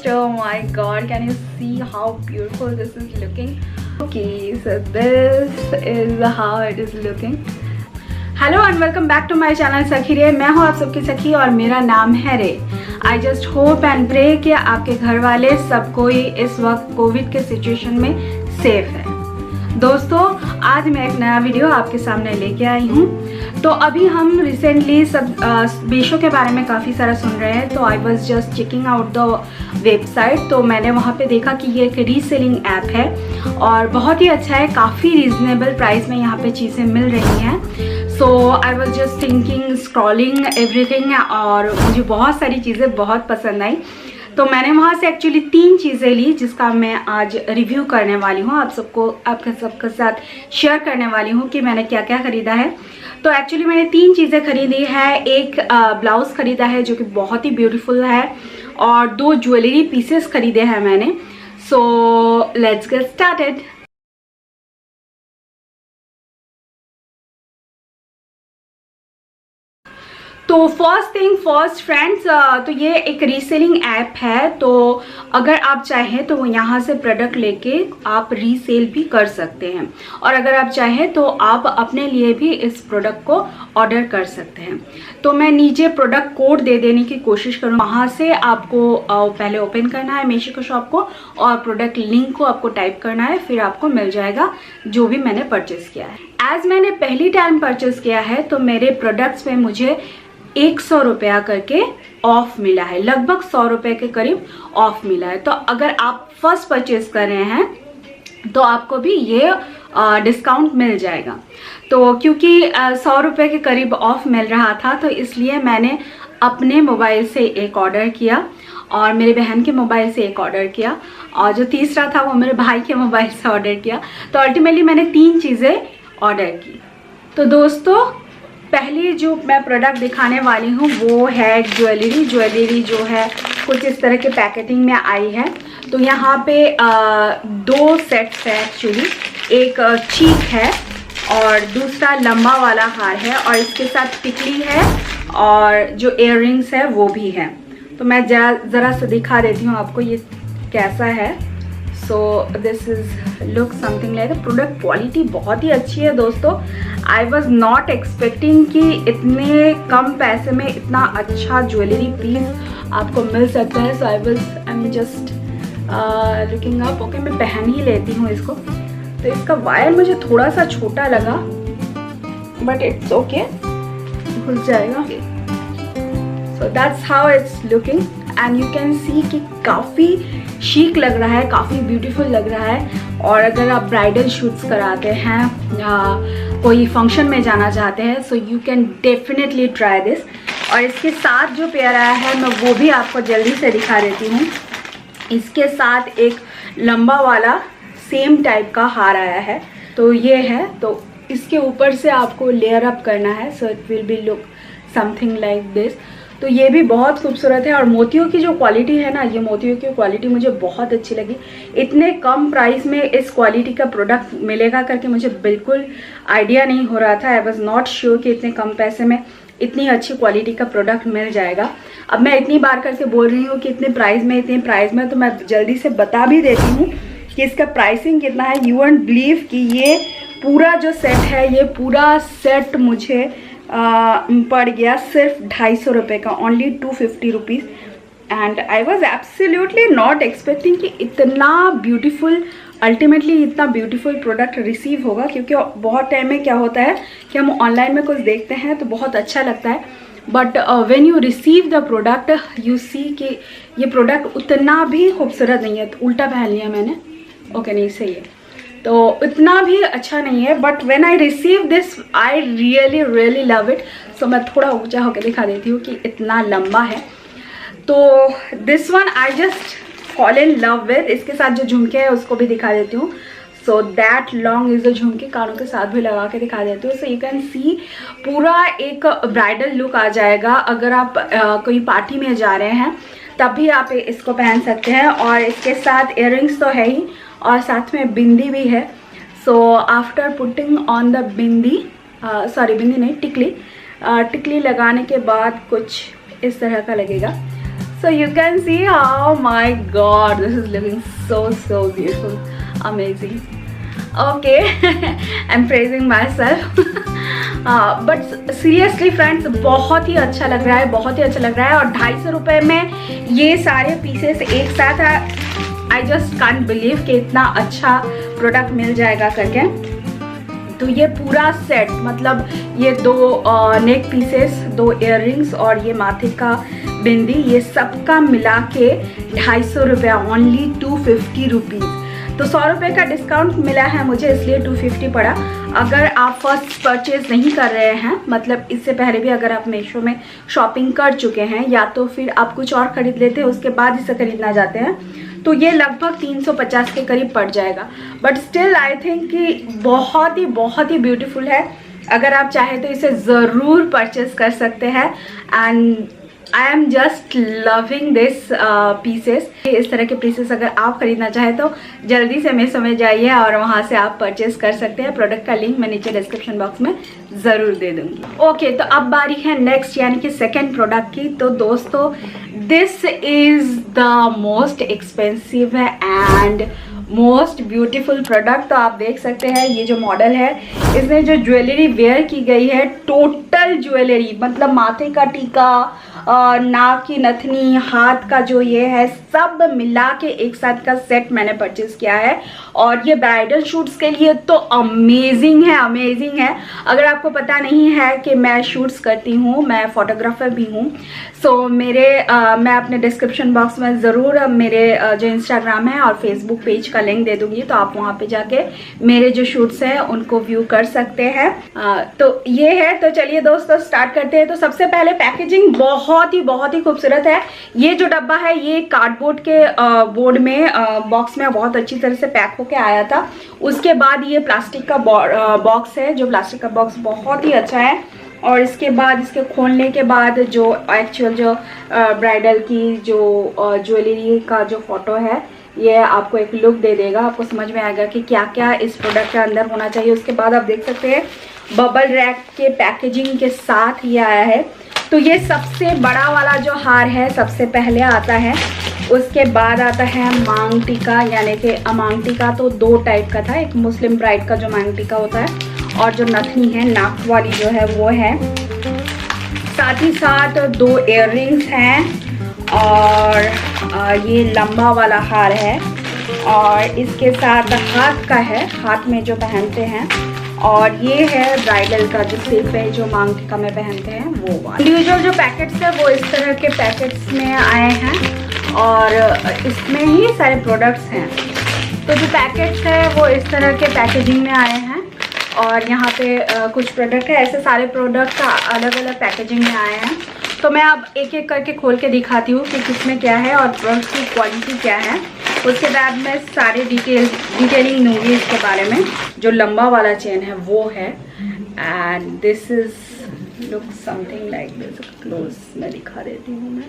finished. Oh my god, can you see how beautiful this is looking? Okay, so this is how it is looking. Hello and welcome back to my channel Sakhi Re. मैं हूँ आप सबकी सखी और मेरा नाम है रे। I just hope and pray कि आपके घर वाले सब कोई इस वक्त कोविड के सिचुएशन में सेफ है। दोस्तों, आज मैं एक नया वीडियो आपके सामने लेके आई हूँ। तो अभी हम रिसेंटली सब मीशो के बारे में काफ़ी सारा सुन रहे हैं, तो आई was just checking out the website. तो मैंने वहाँ पे देखा कि ये एक रीसेलिंग ऐप है और बहुत ही अच्छा है। काफ़ी रीजनेबल प्राइस में यहाँ पे चीज़ें मिल रही हैं। So I was just thinking, scrolling everything, और मुझे बहुत सारी चीज़ें बहुत पसंद आई। तो मैंने वहाँ से एक्चुअली 3 चीज़ें ली जिसका मैं आज रिव्यू करने वाली हूँ, आपके सबके साथ शेयर करने वाली हूँ कि मैंने क्या क्या ख़रीदा है। तो एक्चुअली मैंने 3 चीज़ें खरीदी है। एक ब्लाउज़ ख़रीदा है जो कि बहुत ही ब्यूटीफुल है, और 2 ज्वेलरी पीसेस खरीदे हैं मैंने। So let's get started. तो फर्स्ट थिंग फर्स्ट फ्रेंड्स, तो ये एक रीसेलिंग ऐप है। तो अगर आप चाहें तो यहाँ से प्रोडक्ट लेके आप रीसेल भी कर सकते हैं, और अगर आप चाहें तो आप अपने लिए भी इस प्रोडक्ट को ऑर्डर कर सकते हैं। तो मैं नीचे प्रोडक्ट कोड दे देने की कोशिश करूँ। वहाँ से आपको पहले ओपन करना है मीशो के शॉप को, और प्रोडक्ट लिंक को आपको टाइप करना है, फिर आपको मिल जाएगा जो भी मैंने परचेज़ किया है। एज मैंने पहली टाइम परचेज़ किया है तो मेरे प्रोडक्ट्स में मुझे 100 रुपया करके ऑफ मिला है, लगभग 100 रुपये के करीब ऑफ मिला है। तो अगर आप फर्स्ट परचेज कर रहे हैं तो आपको भी ये डिस्काउंट मिल जाएगा। तो क्योंकि 100 रुपये के करीब ऑफ मिल रहा था, तो इसलिए मैंने अपने मोबाइल से एक ऑर्डर किया और मेरे बहन के मोबाइल से एक ऑर्डर किया, और जो तीसरा था वो मेरे भाई के मोबाइल से ऑर्डर किया। तो अल्टीमेटली मैंने 3 चीज़ें ऑर्डर की। तो दोस्तों, पहली जो मैं प्रोडक्ट दिखाने वाली हूँ वो है ज्वेलरी जो है कुछ इस तरह के पैकेटिंग में आई है। तो यहाँ पे 2 सेट्स है एक्चुअली, एक चीक है और दूसरा लंबा वाला हार है, और इसके साथ टिकली है और जो इयररिंग्स है वो भी है। तो मैं ज़रा सा दिखा देती हूँ आपको ये कैसा है। सो this is look something like. Product quality बहुत ही अच्छी है दोस्तों। आई वॉज नॉट एक्सपेक्टिंग कि इतने कम पैसे में इतना अच्छा ज्वेलरी पीस आपको मिल सकता है। So I am just looking up. Okay, मैं पहन ही लेती हूँ इसको। तो इसका वायर मुझे थोड़ा सा छोटा लगा, बट इट्स ओके, घुस जाएगा। So that's how it's looking, and you can see कि काफ़ी शीक लग रहा है, काफ़ी ब्यूटीफुल लग रहा है। और अगर आप ब्राइडल शूट्स कराते हैं या कोई फंक्शन में जाना चाहते हैं, सो you can definitely try this. और इसके साथ जो पेयर आया है मैं वो भी आपको जल्दी से दिखा देती हूँ। इसके साथ एक लंबा वाला सेम टाइप का हार आया है। तो ये है, तो इसके ऊपर से आपको लेयर अप करना है। So it will be look something like this. तो ये भी बहुत खूबसूरत है, और मोतियों की जो क्वालिटी है ना, ये मोतियों की क्वालिटी मुझे बहुत अच्छी लगी। इतने कम प्राइस में इस क्वालिटी का प्रोडक्ट मिलेगा करके मुझे बिल्कुल आइडिया नहीं हो रहा था। आई वॉज नॉट श्योर कि इतने कम पैसे में इतनी अच्छी क्वालिटी का प्रोडक्ट मिल जाएगा। अब मैं इतनी बार करके बोल रही हूँ कि इतने प्राइस में, तो मैं जल्दी से बता भी देती हूँ कि इसका प्राइसिंग कितना है। यू वोंट बिलीव कि ये पूरा जो सेट है, ये पूरा सेट मुझे पड़ गया सिर्फ 250 रुपये का, only 250 rupees. And I was absolutely not expecting कि इतना ब्यूटीफुल, अल्टीमेटली इतना ब्यूटीफुल प्रोडक्ट रिसीव होगा। क्योंकि बहुत टाइम में क्या होता है कि हम ऑनलाइन में कुछ देखते हैं तो बहुत अच्छा लगता है, but when you receive the product you see कि ये प्रोडक्ट उतना भी खूबसूरत नहीं है। तो उल्टा पहन लिया मैंने, ओके नहीं सही है, तो इतना भी अच्छा नहीं है। But when I receive this I really love it. So मैं थोड़ा ऊंचा होकर दिखा देती हूँ कि इतना लंबा है। तो this one I just fall in love with. इसके साथ जो झुमके है उसको भी दिखा देती हूँ। So that long is the झुमके, कानों के साथ भी लगा के दिखा देती हूँ। सो यू कैन सी पूरा एक ब्राइडल लुक आ जाएगा। अगर आप कोई पार्टी में जा रहे हैं तब भी आप इसको पहन सकते हैं। और इसके साथ इयररिंग्स तो है ही, और साथ में बिंदी भी है। So after putting on the bindi, sorry bindi नहीं, टिकली लगाने के बाद कुछ इस तरह का लगेगा। So you can see how, my god, this is looking so beautiful, amazing. Okay, I'm praising myself. But seriously friends बहुत ही अच्छा लग रहा है, बहुत ही अच्छा लग रहा है। और 250 रुपये में ये सारे पीसेस एक साथ, आई जस्ट कांट बिलीव कि इतना अच्छा प्रोडक्ट मिल जाएगा करके। तो ये पूरा सेट, मतलब ये 2 नेक पीसेस, 2 इयररिंग्स और ये माथे का बिंदी, ये सबका मिला के 250 रुपये, ओनली 250 रुपीज़। तो 100 रुपये का डिस्काउंट मिला है मुझे, इसलिए 250 पड़ा। अगर आप फर्स्ट परचेज नहीं कर रहे हैं, मतलब इससे पहले भी अगर आप मीशो में शॉपिंग कर चुके हैं, या तो फिर आप कुछ और ख़रीद लेते हैं उसके बाद इसे ख़रीदना चाहते हैं, तो ये लगभग 350 के करीब पड़ जाएगा। बट स्टिल आई थिंक कि बहुत ही ब्यूटीफुल है। अगर आप चाहें तो इसे ज़रूर परचेज कर सकते हैं। And I am just loving this pieces. इस तरह के पीसेस अगर आप खरीदना चाहें तो जल्दी से मीशो में जाइए और वहाँ से आप परचेज कर सकते हैं। प्रोडक्ट का लिंक मैं नीचे डिस्क्रिप्शन बॉक्स में ज़रूर दे दूँगी। ओके, तो अब बारी है नेक्स्ट यानी कि सेकेंड प्रोडक्ट की। तो दोस्तों, this is the most expensive and most beautiful product. तो आप देख सकते हैं ये जो मॉडल है, इसमें जो ज्वेलरी वेयर की गई है, टोटल ज्वेलरी, मतलब माथे का टीका, नाक की नथनी, हाथ का जो ये है, सब मिला के एक साथ का सेट मैंने परचेज किया है। और ये ब्राइडल शूट्स के लिए तो अमेजिंग है, अमेजिंग है। अगर आपको पता नहीं है कि मैं शूट्स करती हूँ, मैं फोटोग्राफर भी हूँ, सो मैं अपने डिस्क्रिप्शन बॉक्स में ज़रूर मेरे जो इंस्टाग्राम है और फेसबुक पेज का लिंक दे दूँगी, तो आप वहाँ पे जाके मेरे जो शूट्स हैं उनको व्यू कर सकते हैं। तो ये है। तो चलिए दोस्तों स्टार्ट करते हैं। तो सबसे पहले पैकेजिंग बहुत ही खूबसूरत है। ये जो डब्बा है ये कार्डबोर्ड के बोर्ड में बॉक्स में बहुत अच्छी तरह से पैक होके आया था। उसके बाद ये प्लास्टिक का बॉक्स है, जो प्लास्टिक का बॉक्स बहुत ही अच्छा है। और इसके बाद इसके खोलने के बाद जो एक्चुअल जो ब्राइडल की जो ज्वेलरी का जो फोटो है, ये आपको एक लुक दे देगा। आपको समझ में आएगा कि क्या क्या इस प्रोडक्ट के अंदर होना चाहिए। उसके बाद आप देख सकते हैं बबल रैप के पैकेजिंग के साथ ये आया है। तो ये सबसे बड़ा वाला जो हार है सबसे पहले आता है। उसके बाद आता है मांग टीका, यानी कि मांग टीका तो 2 टाइप का था। एक मुस्लिम ब्राइड का जो मांग टीका होता है, और जो नथनी है नाक वाली जो है वो है। साथ ही साथ 2 इयररिंग्स हैं और ये लंबा वाला हार है। और इसके साथ हाथ का है, हाथ में जो पहनते हैं। और ये है ब्राइडल का जो सेफ है, जो मांग टीका में पहनते हैं वो। इंडिविजुअल जो पैकेट्स है वो इस तरह के पैकेट्स में आए हैं और इसमें ही सारे प्रोडक्ट्स हैं। तो जो पैकेट्स है वो इस तरह के पैकेजिंग में आए हैं। और यहाँ पे कुछ प्रोडक्ट है, ऐसे सारे प्रोडक्ट अलग अलग पैकेजिंग में आए हैं। तो मैं अब एक एक करके खोल के दिखाती हूँ कि किसमें क्या है और प्रोडक्ट की क्वालिटी क्या है। उसके बाद मैं सारे डिटेलिंग दूँगी इसके बारे में। जो लंबा वाला चेन है वो है, and this is look something like this. Close मैं दिखा देती हूँ मैं।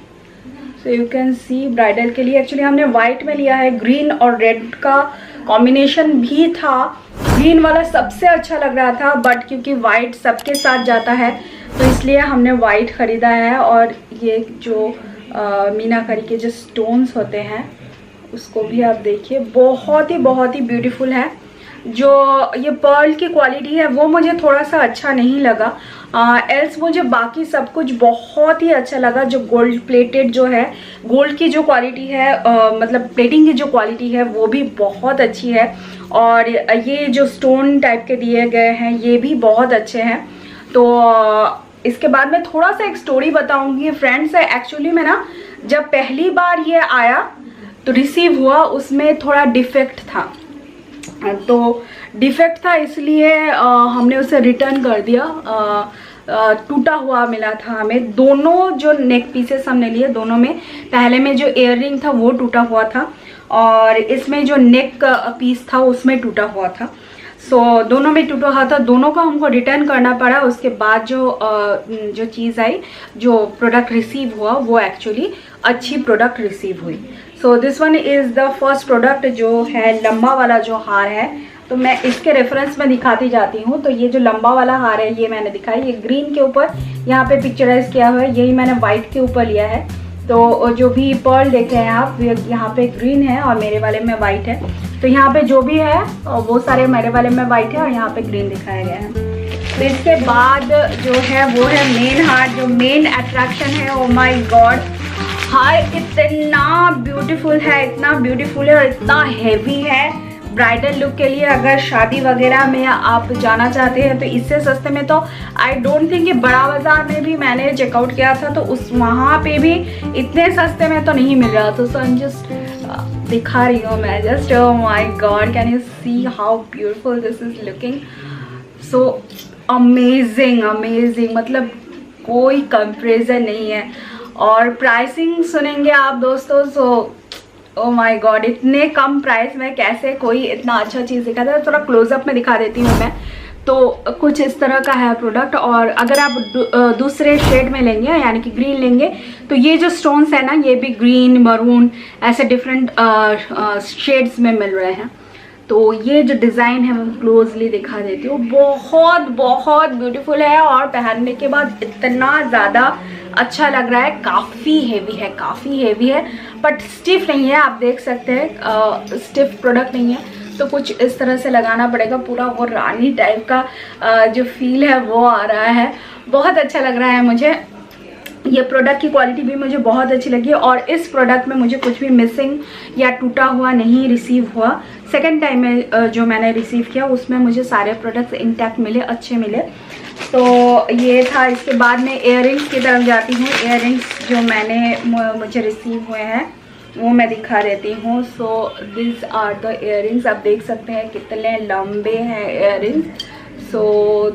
सो यू कैन सी ब्राइडल के लिए एक्चुअली हमने वाइट में लिया है, ग्रीन और रेड का कॉम्बिनेशन भी था। ग्रीन वाला सबसे अच्छा लग रहा था, बट क्योंकि वाइट सबके साथ जाता है तो इसलिए हमने वाइट ख़रीदा है। और ये जो मीनाकारी के जो स्टोन्स होते हैं उसको भी आप देखिए, बहुत ही ब्यूटीफुल है। जो ये पर्ल की क्वालिटी है वो मुझे थोड़ा सा अच्छा नहीं लगा, एल्स मुझे बाकी सब कुछ बहुत ही अच्छा लगा। जो गोल्ड प्लेटेड जो है, गोल्ड की जो क्वालिटी है, मतलब प्लेटिंग की जो क्वालिटी है वो भी बहुत अच्छी है। और ये जो स्टोन टाइप के दिए गए हैं ये भी बहुत अच्छे हैं। तो इसके बाद मैं थोड़ा सा एक स्टोरी बताऊंगी फ्रेंड्स। एक्चुअली में ना जब पहली बार ये आया तो रिसीव हुआ, उसमें थोड़ा डिफेक्ट था। तो डिफेक्ट था इसलिए हमने उसे रिटर्न कर दिया। टूटा हुआ मिला था हमें। दोनों जो नेक पीसेस हमने लिए, दोनों में पहले में जो इयररिंग था वो टूटा हुआ था और इसमें जो नेक पीस था उसमें टूटा हुआ था। सो दोनों में टूटा हुआ था, दोनों को हमको रिटर्न करना पड़ा। उसके बाद जो चीज़ आई, जो प्रोडक्ट रिसीव हुआ वो एक्चुअली अच्छी प्रोडक्ट रिसीव हुई। So this one is the first product जो है लंबा वाला जो हार है। तो मैं इसके रेफरेंस में दिखाती जाती हूँ। तो ये जो लंबा वाला हार है ये मैंने दिखाई, ये ग्रीन के ऊपर यहाँ पे पिक्चराइज किया हुआ है, यही मैंने वाइट के ऊपर लिया है। तो जो भी पर्ल देख रहे हैं आप, यहाँ पे ग्रीन है और मेरे वाले में वाइट है। तो यहाँ पे जो भी है वो सारे मेरे वाले में वाइट है और यहाँ पे ग्रीन दिखाया गया है। तो इसके बाद जो है वो है मेन हार्ट, जो मेन अट्रैक्शन है। ओ माय गॉड, हार्ट इतना ब्यूटीफुल है, इतना ब्यूटीफुल है और इतना हेवी है। ब्राइडल लुक के लिए अगर शादी वगैरह में आप जाना चाहते हैं तो इससे सस्ते में तो आई डोंट थिंक कि बड़ा बाज़ार में भी मैंने चेकआउट किया था तो उस वहाँ पे भी इतने सस्ते में तो नहीं मिल रहा था। सो आई एम जस्ट दिखा रही हूँ मैं just. Oh my God, can you see how beautiful this is looking, so amazing amazing, मतलब कोई कंपैरिजन नहीं है। और प्राइसिंग सुनेंगे आप दोस्तों, सो ओह माय गॉड, इतने कम प्राइस में कैसे कोई इतना अच्छा चीज़ दिखाता है। थोड़ा क्लोजअप में दिखा देती हूँ मैं। तो कुछ इस तरह का है प्रोडक्ट। और अगर आप दूसरे शेड में लेंगे यानी कि ग्रीन लेंगे तो ये जो स्टोन्स है ना, ये भी ग्रीन, मरून, ऐसे डिफरेंट शेड्स में मिल रहे हैं। तो ये जो डिज़ाइन है मैं क्लोजली दिखा देती हूँ, बहुत बहुत ब्यूटीफुल है और पहनने के बाद इतना ज़्यादा अच्छा लग रहा है। काफ़ी हेवी है, काफ़ी हेवी है, बट स्टिफ नहीं है। आप देख सकते हैं स्टिफ प्रोडक्ट नहीं है। तो कुछ इस तरह से लगाना पड़ेगा, पूरा वो रानी टाइप का जो फील है वो आ रहा है। बहुत अच्छा लग रहा है मुझे। ये प्रोडक्ट की क्वालिटी भी मुझे बहुत अच्छी लगी और इस प्रोडक्ट में मुझे कुछ भी मिसिंग या टूटा हुआ नहीं रिसीव हुआ। सेकंड टाइम में जो मैंने रिसीव किया उसमें मुझे सारे प्रोडक्ट्स इंटैक्ट मिले, अच्छे मिले। तो ये था। इसके बाद में इयररिंग्स की तरफ जाती हूँ। इयररिंग्स जो मुझे रिसीव हुए हैं वो मैं दिखा देती हूँ। So this are the earrings. आप देख सकते हैं कितने लंबे हैं इयररिंग्स। सो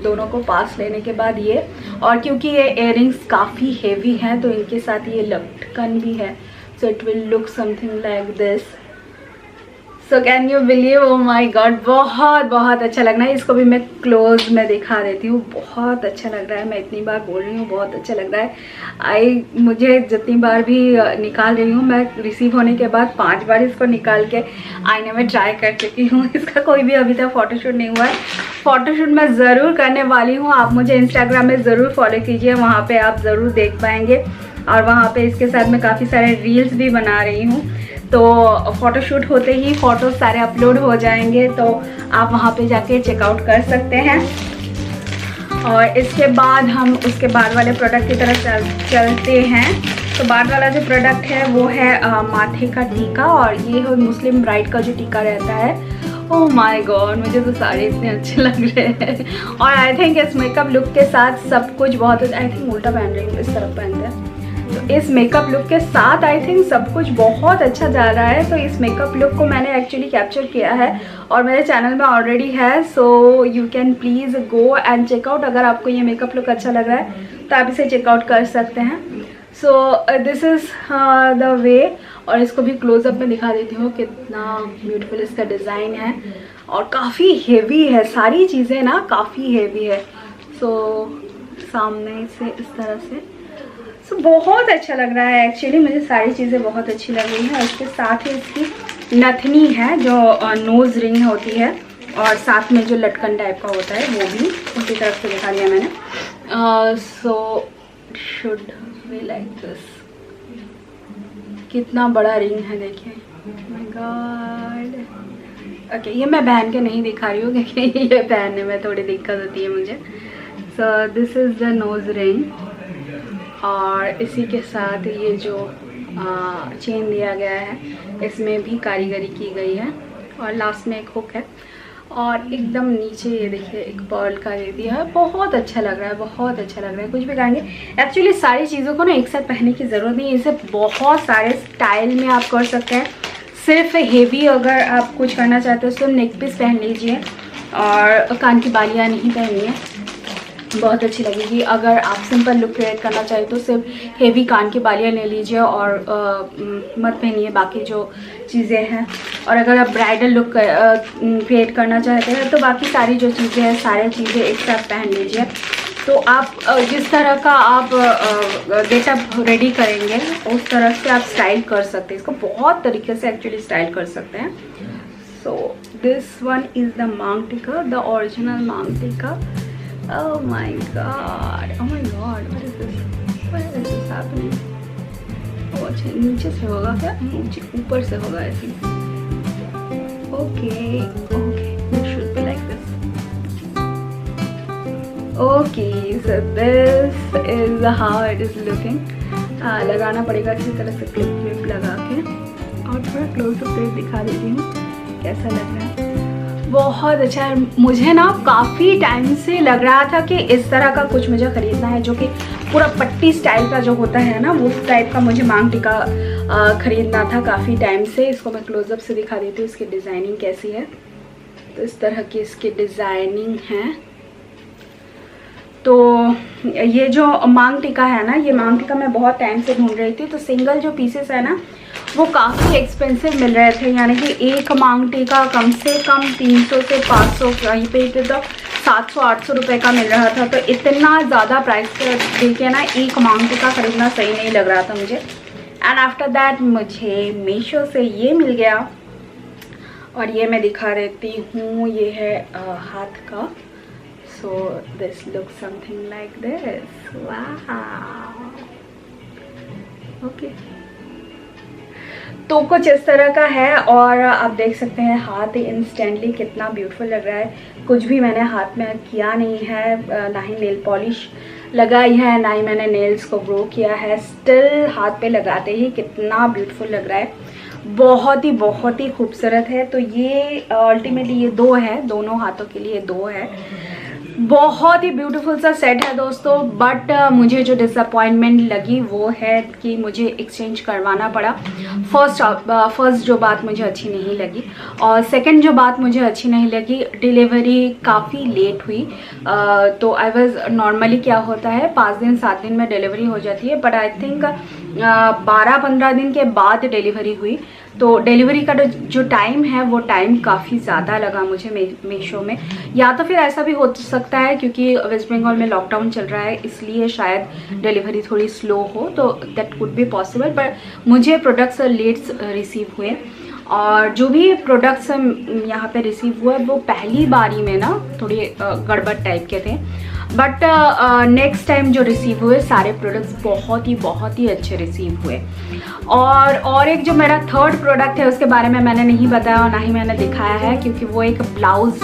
दोनों को पास लेने के बाद ये, और क्योंकि ये इयररिंग्स काफ़ी हेवी हैं तो इनके साथ ये लटकन भी है। So it will look something like this. So can you believe, oh my God, बहुत बहुत अच्छा लग रहा है। इसको भी मैं क्लोज में दिखा देती हूँ। बहुत अच्छा लग रहा है, मैं इतनी बार बोल रही हूँ बहुत अच्छा लग रहा है। मुझे जितनी बार भी निकाल रही हूँ, मैं रिसीव होने के बाद 5 बार इसको निकाल के आईने में ट्राई कर चुकी हूँ। इसका कोई भी अभी तक फ़ोटोशूट नहीं हुआ है। फ़ोटोशूट मैं ज़रूर करने वाली हूँ। आप मुझे इंस्टाग्राम में ज़रूर फॉलो कीजिए, वहाँ पर आप ज़रूर देख पाएंगे। और वहाँ पर इसके साथ मैं काफ़ी सारे रील्स भी बना रही हूँ। तो फ़ोटोशूट होते ही फ़ोटो सारे अपलोड हो जाएंगे, तो आप वहाँ पे जाके चेकआउट कर सकते हैं। और इसके बाद हम उसके बाद वाले प्रोडक्ट की तरफ चलते हैं। तो बाद वाला जो प्रोडक्ट है वो है माथे का टीका, और ये है मुस्लिम ब्राइड का जो टीका रहता है। ओह माय गॉड, मुझे तो सारे इतने अच्छे लग रहे हैं। और आई थिंक इस मेकअप लुक के साथ सब कुछ बहुत, आई थिंक उल्टा पहन रही हूँ, इस तरफ पहनते हैं। तो इस मेकअप लुक के साथ आई थिंक सब कुछ बहुत अच्छा जा रहा है। तो इस मेकअप लुक को मैंने एक्चुअली कैप्चर किया है और मेरे चैनल में ऑलरेडी है। So you can please go and check out. अगर आपको ये मेकअप लुक अच्छा लग रहा है तो आप इसे चेकआउट कर सकते हैं। सो दिस इज़ द वे। और इसको भी क्लोजअप में दिखा देती हूँ कितना ब्यूटीफुल इसका डिज़ाइन है और काफ़ी हेवी है। सारी चीज़ें ना काफ़ी हेवी है। सो सामने से इस तरह से बहुत अच्छा लग रहा है। एक्चुअली मुझे सारी चीज़ें बहुत अच्छी लग रही हैं। और इसके साथ ही इसकी नथनी है जो नोज़ रिंग होती है, और साथ में जो लटकन टाइप का होता है वो भी उसी तरफ से दिखा दिया मैंने। So should be like this. कितना बड़ा रिंग है देखिए, माय गॉड। ओके, ये मैं पहन के नहीं दिखा रही हूँ क्योंकि ये पहनने में थोड़ी दिक्कत होती है मुझे। So this is the nose ring, और इसी के साथ ये जो चेन दिया गया है इसमें भी कारीगरी की गई है, और लास्ट में एक हुक है, और एकदम नीचे ये देखिए एक पर्ल का दे दिया है। बहुत अच्छा लग रहा है, बहुत अच्छा लग रहा है। कुछ भी कहेंगे, एक्चुअली सारी चीज़ों को ना एक साथ पहनने की ज़रूरत नहीं है। इसे बहुत सारे स्टाइल में आप कर सकते हैं। सिर्फ हेवी अगर आप कुछ करना चाहते हो तो नेक पीस पहन लीजिए, और कान की बालियाँ नहीं पहनी है, बहुत अच्छी लगेगी। अगर आप सिंपल लुक क्रिएट करना चाहें तो सिर्फ हेवी कान की बालियाँ ले लीजिए और मत पहनिए बाकी जो चीज़ें हैं। और अगर आप ब्राइडल लुक क्रिएट करना चाहते हैं तो बाकी सारी जो चीज़ें हैं सारी चीज़ें एक साथ पहन लीजिए। तो आप जिस तरह का आप गेटअप रेडी करेंगे उस तरह से आप स्टाइल कर सकते हैं। इसको बहुत तरीके से एक्चुअली स्टाइल कर सकते हैं। So this one is the मांग टीका, द ओरिजिनल मांग टीका। Oh my god, what is this? What is this happening? Watch है, नीचे से होगा क्या? ऊपर से होगा ऐसे। Okay okay, it should be like this. Okay, so this is how it is looking. लगाना पड़ेगा किसी तरह से क्लिप लगा के, और थोड़ा क्लोज अप दिखा देती हूँ कैसा लग रहा है। बहुत अच्छा है। मुझे ना काफ़ी टाइम से लग रहा था कि इस तरह का कुछ मुझे ख़रीदना है, जो कि पूरा पट्टी स्टाइल का जो होता है ना, वो टाइप का मुझे मांग टीका ख़रीदना था काफ़ी टाइम से। इसको मैं क्लोज़अप से दिखा देती हूँ इसकी डिज़ाइनिंग कैसी है। तो इस तरह की इसकी डिज़ाइनिंग है। तो ये जो मांग टीका है ना, ये मांग टीका मैं बहुत टाइम से ढूंढ रही थी। तो सिंगल जो पीसेस है ना, वो काफ़ी एक्सपेंसिव मिल रहे थे, यानी कि एक मांग टीका कम से कम 300 से 500, कहीं पे तो 700-800 रुपये का मिल रहा था। तो इतना ज़्यादा प्राइस दे के ना एक मांग टीका ख़रीदना सही नहीं लग रहा था मुझे। एंड आफ्टर दैट मुझे मीशो से ये मिल गया, और ये मैं दिखा देती हूँ। ये है हाथ का। So this looks something like this. Wow. Okay. तो कुछ इस तरह का है, और आप देख सकते हैं हाथ इंस्टेंटली कितना ब्यूटीफुल लग रहा है। कुछ भी मैंने हाथ में किया नहीं है, ना ही नेल पॉलिश लगाई है, ना ही मैंने नेल्स को ग्रो किया है। स्टिल हाथ पे लगाते ही कितना ब्यूटीफुल लग रहा है। बहुत ही खूबसूरत है। तो ये अल्टीमेटली ये दो है, दोनों हाथों के लिए दो है। बहुत ही ब्यूटीफुल सा सेट है दोस्तों। बट मुझे जो डिसअपॉइंटमेंट लगी वो है कि मुझे एक्सचेंज करवाना पड़ा। फर्स्ट जो बात मुझे अच्छी नहीं लगी, और सेकंड जो बात मुझे अच्छी नहीं लगी, डिलीवरी काफ़ी लेट हुई। तो आई वाज नॉर्मली क्या होता है 5 दिन 7 दिन में डिलीवरी हो जाती है, बट आई थिंक 12-15 दिन के बाद डिलीवरी हुई। तो डिलीवरी का जो टाइम है वो टाइम काफ़ी ज़्यादा लगा मुझे मीशो में। या तो फिर ऐसा भी हो सकता है क्योंकि वेस्ट बंगाल में लॉकडाउन चल रहा है, इसलिए शायद डिलीवरी थोड़ी स्लो हो, तो दैट कुड बी पॉसिबल। पर मुझे प्रोडक्ट्स लेट्स रिसीव हुए, और जो भी प्रोडक्ट्स यहाँ पे रिसीव हुए वो पहली बारी में ना थोड़ी गड़बड़ टाइप के थे। बट नेक्स्ट टाइम जो रिसीव हुए सारे प्रोडक्ट्स बहुत ही अच्छे रिसीव हुए। और एक जो मेरा थर्ड प्रोडक्ट है उसके बारे में मैंने नहीं बताया और ना ही मैंने दिखाया है, क्योंकि वो एक ब्लाउज़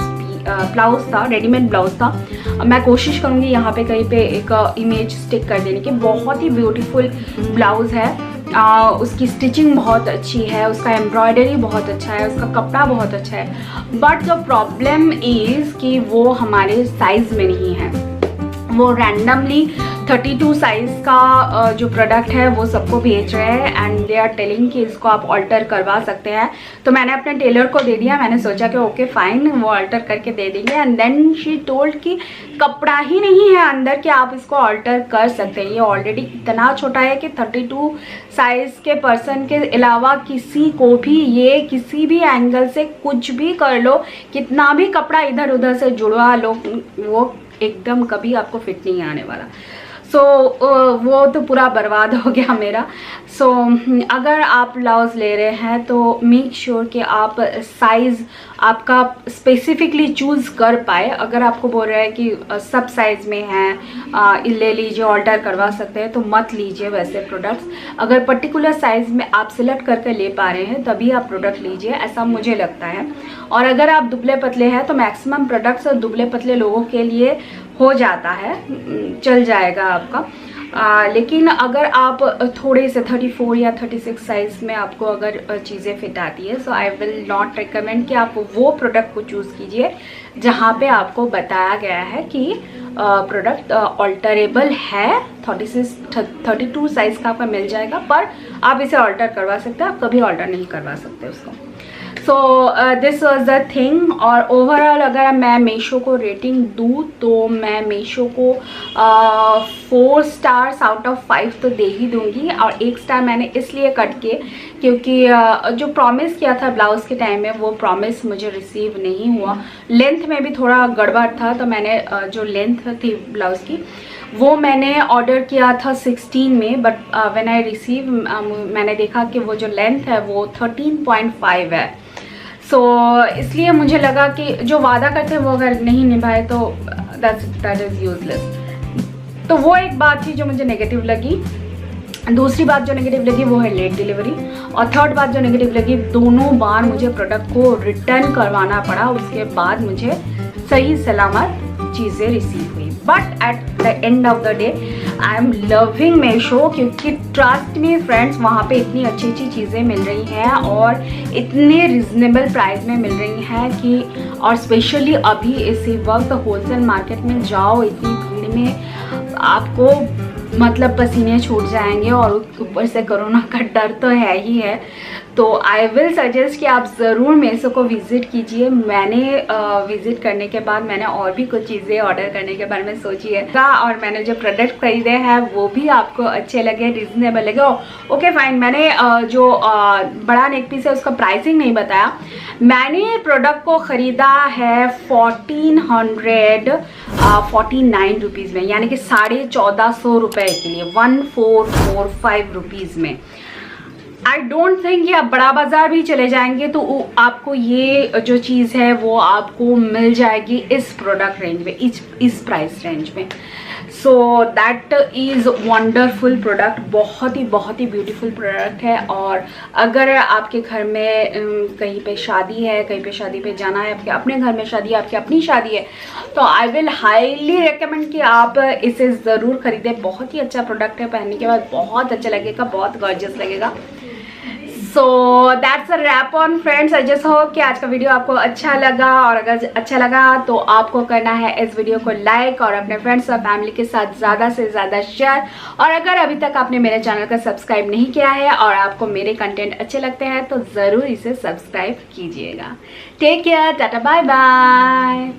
था, रेडीमेड ब्लाउज़ था। मैं कोशिश करूँगी यहाँ पे कहीं पे एक इमेज स्टिक कर देने की। बहुत ही ब्यूटीफुल ब्लाउज़ है। उसकी स्टिचिंग बहुत अच्छी है, उसका एम्ब्रॉयडरी बहुत अच्छा है, उसका कपड़ा बहुत अच्छा है। बट द प्रॉब्लम इज़ कि वो हमारे साइज़ में नहीं है। वो रैंडमली 32 साइज़ का जो प्रोडक्ट है वो सबको भेज रहे हैं, एंड दे आर टेलिंग कि इसको आप ऑल्टर करवा सकते हैं। तो मैंने अपने टेलर को दे दिया। मैंने सोचा कि ओके फाइन, वो ऑल्टर करके दे देंगे। एंड देन शी टोल्ड कि कपड़ा ही नहीं है अंदर कि आप इसको ऑल्टर कर सकते हैं। ये ऑलरेडी इतना छोटा है कि 32 साइज़ के पर्सन के अलावा किसी को भी ये किसी भी एंगल से कुछ भी कर लो, कितना भी कपड़ा इधर उधर से जुड़वा लो, वो एकदम कभी आपको फिट नहीं आने वाला। सो वो तो पूरा बर्बाद हो गया मेरा। सो अगर आप ब्लाउज़ ले रहे हैं तो मेक श्योर कि आप साइज़ आपका स्पेसिफिकली चूज़ कर पाए। अगर आपको बोल रहा है कि सब साइज़ में है ले लीजिए, ऑल्टर करवा सकते हैं, तो मत लीजिए वैसे प्रोडक्ट्स। अगर पर्टिकुलर साइज़ में आप सिलेक्ट करके ले पा रहे हैं तभी आप प्रोडक्ट लीजिए, ऐसा मुझे लगता है। और अगर आप दुबले पतले हैं तो मैक्सिमम प्रोडक्ट्स दुबले पतले लोगों के लिए हो जाता है, चल जाएगा आपका। लेकिन अगर आप थोड़े से 34 या 36 साइज़ में आपको अगर चीज़ें फिट आती है, so I will not recommend कि आप वो प्रोडक्ट को चूज़ कीजिए जहाँ पे आपको बताया गया है कि प्रोडक्ट ऑल्टरेबल है। 32 साइज़ का आपका मिल जाएगा, पर आप इसे ऑल्टर करवा सकते हैं, आप कभी ऑल्टर नहीं करवा सकते उसको। So this was the thing. और ओवरऑल अगर मैं मीशो को रेटिंग दूँ तो मैं मीशो को 4 स्टार्स आउट ऑफ 5 तो दे ही दूँगी। और 1 स्टार मैंने इसलिए कट किए क्योंकि जो प्रॉमिस किया था ब्लाउज़ के टाइम में वो प्रॉमिस मुझे रिसीव नहीं हुआ। लेंथ में भी थोड़ा गड़बड़ था, तो मैंने जो लेंथ थी ब्लाउज़ की वो मैंने ऑर्डर किया था 16 में, बट व्हेन आई रिसीव मैंने देखा कि वो जो लेंथ है वो 13.5 है। सो इसलिए मुझे लगा कि जो वादा करते हैं वो अगर नहीं निभाए तो दैट इज़ यूजलेस। तो वो एक बात थी जो मुझे नेगेटिव लगी। दूसरी बात जो नेगेटिव लगी वो है लेट डिलीवरी, और थर्ड बात जो नेगेटिव लगी, दोनों बार मुझे प्रोडक्ट को रिटर्न करवाना पड़ा, उसके बाद मुझे सही सलामत चीज़ें रिसीव हुई। But at the end of the day I am loving Meesho, क्योंकि ट्रस्ट मी फ्रेंड्स, वहाँ पे इतनी अच्छी अच्छी चीज़ें मिल रही हैं और इतने रिजनेबल प्राइस में मिल रही हैं कि, और स्पेशली अभी इसी वक्त होलसेल मार्केट में जाओ, इतनी भीड़ में आपको मतलब पसीने छूट जाएंगे, और ऊपर से कोरोना का डर तो है ही है। तो आई विल सजेस्ट कि आप ज़रूर मीशो को विज़िट कीजिए। मैंने विज़िट करने के बाद मैंने और भी कुछ चीज़ें ऑर्डर करने के बारे में सोची है, और मैंने जो प्रोडक्ट खरीदे हैं वो भी आपको अच्छे लगे, रिजनेबल लगे। ओके फाइन, मैंने जो बड़ा नेक पीस है उसका प्राइसिंग नहीं बताया। मैंने प्रोडक्ट को ख़रीदा है 1449 रुपीज़ में, यानी कि 1450 रुपये के लिए, 1445 रुपीज़ में। आई डोंट थिंक कि आप बड़ा बाज़ार भी चले जाएंगे तो आपको ये जो चीज़ है वो आपको मिल जाएगी इस प्रोडक्ट रेंज में, इस प्राइस रेंज में। So that is wonderful product, बहुत ही ब्यूटीफुल प्रोडक्ट है। और अगर आपके घर में कहीं पे शादी है, कहीं पे शादी पे जाना है, आपके अपने घर में शादी है, आपकी अपनी शादी है, तो आई विल हाईली रिकमेंड कि आप इसे ज़रूर खरीदें। बहुत ही अच्छा प्रोडक्ट है, पहनने के बाद बहुत अच्छा लगेगा, बहुत गॉर्जियस लगेगा। So that's a wrap on friends. I just hope कि आज का वीडियो आपको अच्छा लगा, और अगर अच्छा लगा तो आपको करना है इस वीडियो को लाइक और अपने फ्रेंड्स और फैमिली के साथ ज़्यादा से ज़्यादा शेयर। और अगर अभी तक आपने मेरे चैनल को सब्सक्राइब नहीं किया है और आपको मेरे कंटेंट अच्छे लगते हैं तो ज़रूर इसे सब्सक्राइब कीजिएगा। Take care, tata, bye bye.